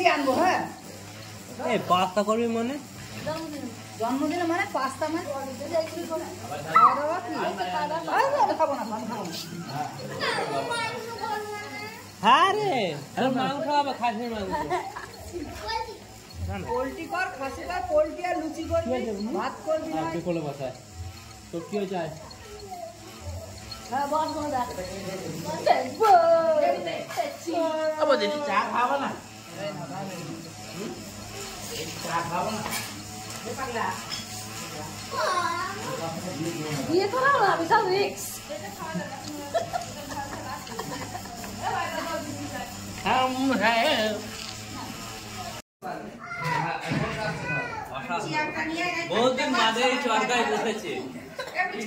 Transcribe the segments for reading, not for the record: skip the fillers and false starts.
আনবো। হ্যাঁ এই পাস্তা করবি মানে জন্মদিনে মানে পাস্তা মানে খাওয়া দাওয়া কি খাবো না হ্যাঁ রে মাংস হবে খাসির মাংস পোলট্রি কর খাসি কর পোলট্রি আর লুচি করবি ভাত করবি না কোলে বসায় তো কি হয়ে যায় হ্যাঁ বস কোনো দেখ আবার দিদি চা খাবো না চা খাবো না বিয়ে করা না বিশাল রিস্ক বহুদিন বাদে চরকায় বসেছে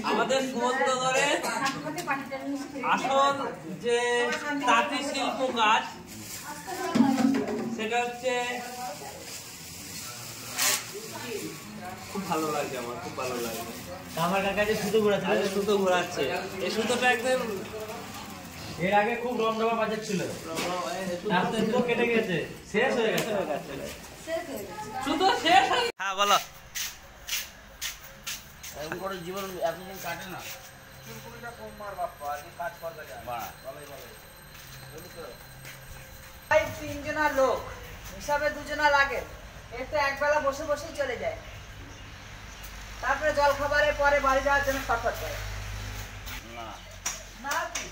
আমাদের সমুদ্রগড়ে আসল যে তাঁতি শিল্প কাজ সেটা হচ্ছে খুব ভালো লাগছে আমার খুব ভালো লাগছে আমার কাকা যে সুতো ঘোরাচ্ছে সুতো ঘোরাচ্ছে এই সুতোটা একদম এর আগে খুব রমরমা বাজার ছিল সুতো কেটে গেছে শেষ হয়ে গেছে সুতো শেষ হয়ে হ্যাঁ বলো এরকম করে জীবন এতদিন কাটে না চুলকুলিটা কম মার বাপ্পা আজকে কাজ করবে যা বলাই ভাই তিনজনা লোক হিসাবে দুজনা লাগে এতে একবেলা বসে বসেই চলে যায় তারপরে জল খাবারের পরে বাড়ি যাওয়ার জন্য ছটফট করে না না কি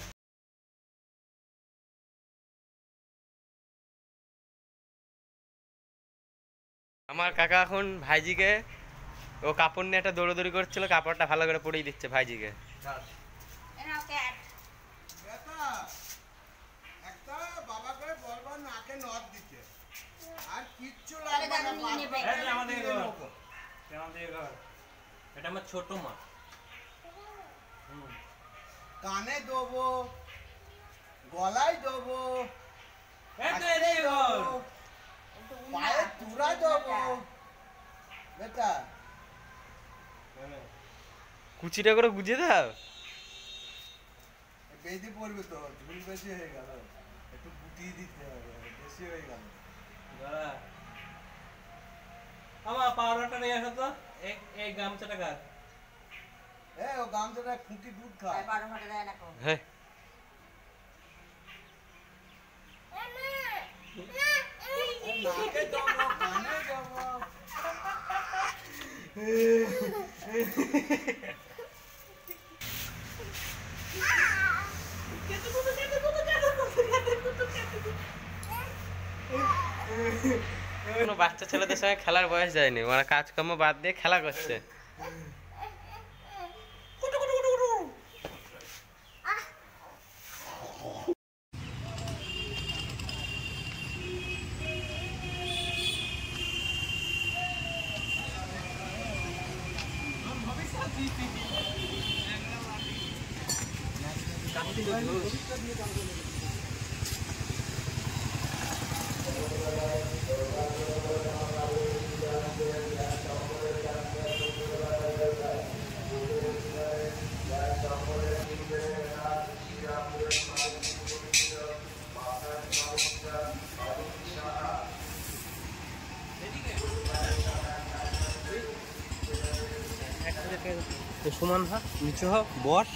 আমার কাকা এখন ভাইজিকে ও কাপড় নিয়ে একটা দৌড়াদৌড়ি করছিল কাপড়টা ভালো করে পরিয়ে দিচ্ছে ভাইজিকে এটা আমার ছোট মা কানে দেবো গলায় দেবো পায়ে তুরা দেবো বেটা কুচিটা করে গুজিয়ে দাও বেশি পড়বে তো ঝুল বেশি হয়ে গেল একটু গুটিয়ে দিতে হবে বেশি হয়ে গেল আমার পাউডারটা নিয়ে আসো তো এই গামছাটা কার ও গামছাটা খুঁটি দুধ খায় হ্যাঁ নাকে দেবো কানে দেবো কোনো বাচ্চা ছেলেদের সঙ্গে খেলার বয়স যায়নি ওরা কাজকর্ম বাদ দিয়ে খেলা করছে সমান হা নিচু হ বস